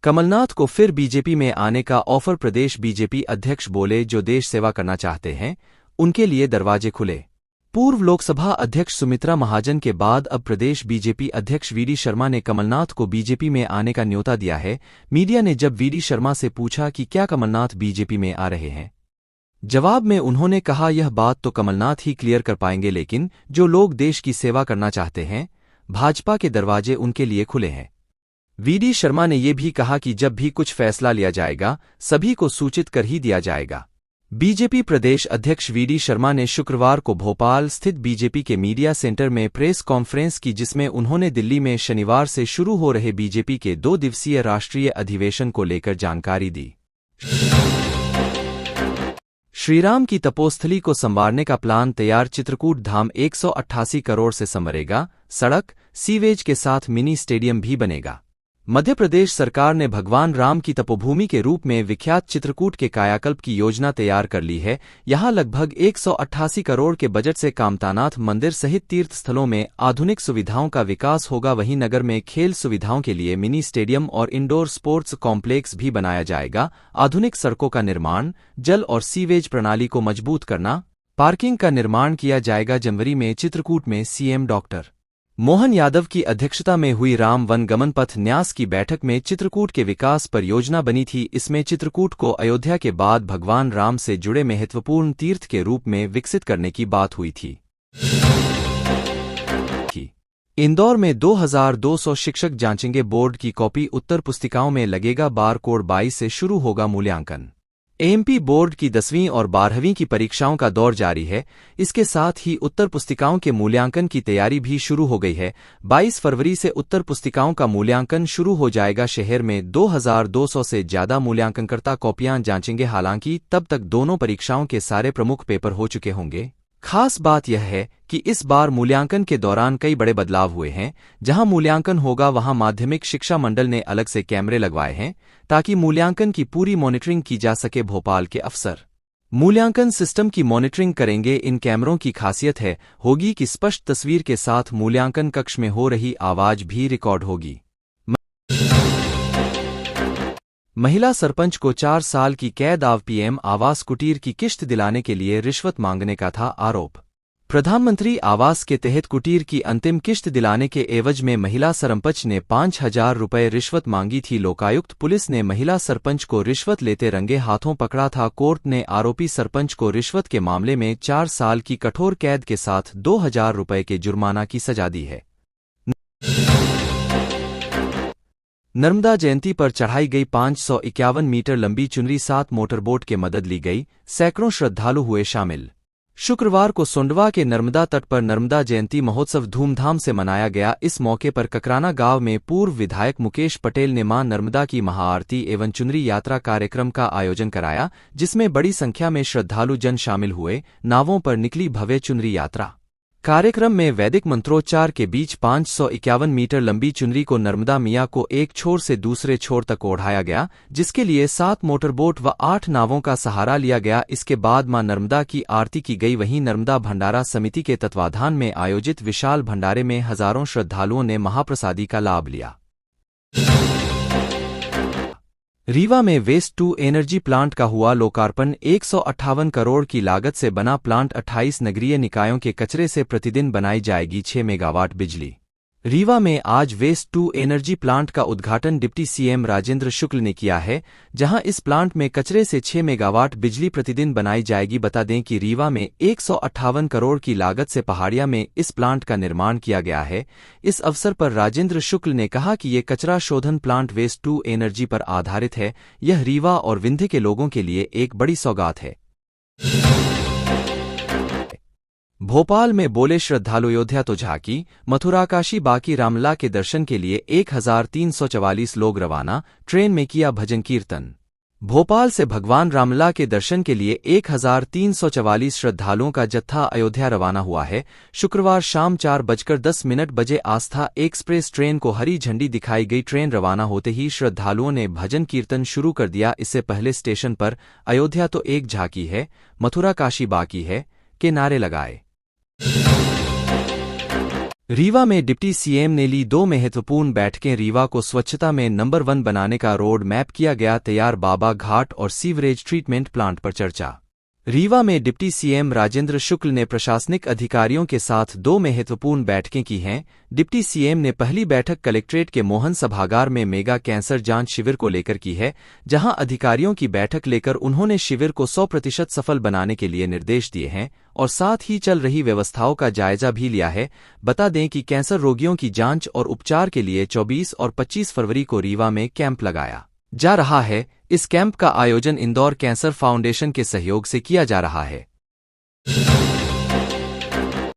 कमलनाथ को फिर बीजेपी में आने का ऑफर। प्रदेश बीजेपी अध्यक्ष बोले, जो देश सेवा करना चाहते हैं उनके लिए दरवाजे खुले। पूर्व लोकसभा अध्यक्ष सुमित्रा महाजन के बाद अब प्रदेश बीजेपी अध्यक्ष वीडी शर्मा ने कमलनाथ को बीजेपी में आने का न्योता दिया है। मीडिया ने जब वीडी शर्मा से पूछा कि क्या कमलनाथ बीजेपी में आ रहे हैं, जवाब में उन्होंने कहा, यह बात तो कमलनाथ ही क्लियर कर पाएंगे, लेकिन जो लोग देश की सेवा करना चाहते हैं भाजपा के दरवाजे उनके लिए खुले हैं। वीडी शर्मा ने यह भी कहा कि जब भी कुछ फैसला लिया जाएगा सभी को सूचित कर ही दिया जाएगा। बीजेपी प्रदेश अध्यक्ष वीडी शर्मा ने शुक्रवार को भोपाल स्थित बीजेपी के मीडिया सेंटर में प्रेस कॉन्फ्रेंस की, जिसमें उन्होंने दिल्ली में शनिवार से शुरू हो रहे बीजेपी के 2 दिवसीय राष्ट्रीय अधिवेशन को लेकर जानकारी दी। श्रीराम की तपोस्थली को संवारने का प्लान तैयार। चित्रकूट धाम 188 करोड़ से संवरेगा। सड़क, सीवेज के साथ मिनी स्टेडियम भी बनेगा। मध्य प्रदेश सरकार ने भगवान राम की तपोभूमि के रूप में विख्यात चित्रकूट के कायाकल्प की योजना तैयार कर ली है। यहां लगभग 188 करोड़ के बजट से कामतानाथ मंदिर सहित तीर्थ स्थलों में आधुनिक सुविधाओं का विकास होगा। वहीं नगर में खेल सुविधाओं के लिए मिनी स्टेडियम और इंडोर स्पोर्ट्स कॉम्प्लेक्स भी बनाया जाएगा। आधुनिक सड़कों का निर्माण, जल और सीवेज प्रणाली को मजबूत करना, पार्किंग का निर्माण किया जाएगा। जनवरी में चित्रकूट में सीएम डॉक्टर मोहन यादव की अध्यक्षता में हुई राम वन गमन पथ न्यास की बैठक में चित्रकूट के विकास पर योजना बनी थी। इसमें चित्रकूट को अयोध्या के बाद भगवान राम से जुड़े महत्वपूर्ण तीर्थ के रूप में विकसित करने की बात हुई थी। इंदौर में 2200 शिक्षक जांचेंगे बोर्ड की कॉपी। उत्तर पुस्तिकाओं में लगेगा बार कोड। 22 से शुरू होगा मूल्यांकन। एमपी बोर्ड की 10वीं और 12वीं की परीक्षाओं का दौर जारी है। इसके साथ ही उत्तर पुस्तिकाओं के मूल्यांकन की तैयारी भी शुरू हो गई है। 22 फरवरी से उत्तर पुस्तिकाओं का मूल्यांकन शुरू हो जाएगा। शहर में 2200 से ज्यादा मूल्यांकनकर्ता कॉपियां जांचेंगे। हालांकि तब तक दोनों परीक्षाओं के सारे प्रमुख पेपर हो चुके होंगे। खास बात यह है कि इस बार मूल्यांकन के दौरान कई बड़े बदलाव हुए हैं। जहां मूल्यांकन होगा वहां माध्यमिक शिक्षा मंडल ने अलग से कैमरे लगवाए हैं ताकि मूल्यांकन की पूरी मॉनिटरिंग की जा सके। भोपाल के अफसर मूल्यांकन सिस्टम की मॉनिटरिंग करेंगे। इन कैमरों की खासियत होगी कि स्पष्ट तस्वीर के साथ मूल्यांकन कक्ष में हो रही आवाज भी रिकॉर्ड होगी। महिला सरपंच को 4 साल की कैद। पीएम आवास कुटीर की किश्त दिलाने के लिए रिश्वत मांगने का था आरोप। प्रधानमंत्री आवास के तहत कुटीर की अंतिम किश्त दिलाने के एवज में महिला सरपंच ने 5000 रुपये रिश्वत मांगी थी। लोकायुक्त पुलिस ने महिला सरपंच को रिश्वत लेते रंगे हाथों पकड़ा था। कोर्ट ने आरोपी सरपंच को रिश्वत के मामले में 4 साल की कठोर कैद के साथ 2000 रुपये के जुर्माना की सजा दी है। नर्मदा जयंती पर चढ़ाई गई 551 मीटर लंबी चुनरी। 7 मोटरबोट के मदद ली गई। सैकड़ों श्रद्धालु हुए शामिल। शुक्रवार को सोंडवा के नर्मदा तट पर नर्मदा जयंती महोत्सव धूमधाम से मनाया गया। इस मौके पर ककराना गांव में पूर्व विधायक मुकेश पटेल ने मां नर्मदा की महाआरती एवं चुनरी यात्रा कार्यक्रम का आयोजन कराया, जिसमें बड़ी संख्या में श्रद्धालु जन शामिल हुए। नावों पर निकली भव्य चुनरी यात्रा। कार्यक्रम में वैदिक मंत्रोच्चार के बीच 551 मीटर लंबी चुनरी को नर्मदा मिया को एक छोर से दूसरे छोर तक ओढ़ाया गया, जिसके लिए 7 मोटरबोट व 8 नावों का सहारा लिया गया। इसके बाद मां नर्मदा की आरती की गई। वहीं नर्मदा भंडारा समिति के तत्वाधान में आयोजित विशाल भंडारे में हजारों श्रद्धालुओं ने महाप्रसादी का लाभ लिया। रीवा में वेस्ट टू एनर्जी प्लांट का हुआ लोकार्पण। 158 करोड़ की लागत से बना प्लांट 28 नगरीय निकायों के कचरे से प्रतिदिन बनाई जाएगी 6 मेगावाट बिजली। रीवा में आज वेस्ट टू एनर्जी प्लांट का उद्घाटन डिप्टी सीएम राजेंद्र शुक्ल ने किया है, जहां इस प्लांट में कचरे से 6 मेगावाट बिजली प्रतिदिन बनाई जाएगी। बता दें कि रीवा में 158 करोड़ की लागत से पहाड़िया में इस प्लांट का निर्माण किया गया है। इस अवसर पर राजेंद्र शुक्ल ने कहा कि ये कचरा शोधन प्लांट वेस्ट टू एनर्जी पर आधारित है। यह रीवा और विंध्य के लोगों के लिए एक बड़ी सौगात है। भोपाल में बोले श्रद्धालु। अयोध्या तो झांकी, मथुरा काशी बाकी। रामलला के दर्शन के लिए 1344 लोग रवाना। ट्रेन में किया भजन कीर्तन। भोपाल से भगवान रामलला के दर्शन के लिए 1344 श्रद्धालुओं का जत्था अयोध्या रवाना हुआ है। शुक्रवार शाम 4:10 बजे आस्था एक्सप्रेस ट्रेन को हरी झंडी दिखाई गई। ट्रेन रवाना होते ही श्रद्धालुओं ने भजन कीर्तन शुरू कर दिया। इससे पहले स्टेशन पर अयोध्या तो एक झांकी है, मथुरा काशी बाकी है के नारे लगाए। रीवा में डिप्टी सीएम ने ली 2 महत्वपूर्ण बैठकें। रीवा को स्वच्छता में नंबर 1 बनाने का रोड मैप किया गया तैयार। बाबा घाट और सीवरेज ट्रीटमेंट प्लांट पर चर्चा। रीवा में डिप्टी सीएम राजेंद्र शुक्ल ने प्रशासनिक अधिकारियों के साथ 2 महत्वपूर्ण बैठकें की हैं। डिप्टी सीएम ने पहली बैठक कलेक्ट्रेट के मोहन सभागार में मेगा कैंसर जांच शिविर को लेकर की है, जहां अधिकारियों की बैठक लेकर उन्होंने शिविर को 100% सफल बनाने के लिए निर्देश दिए हैं और साथ ही चल रही व्यवस्थाओं का जायजा भी लिया है। बता दें कि कैंसर रोगियों की जांच और उपचार के लिए 24 और 25 फरवरी को रीवा में कैंप लगाया जा रहा है। इस कैंप का आयोजन इंदौर कैंसर फाउंडेशन के सहयोग से किया जा रहा है।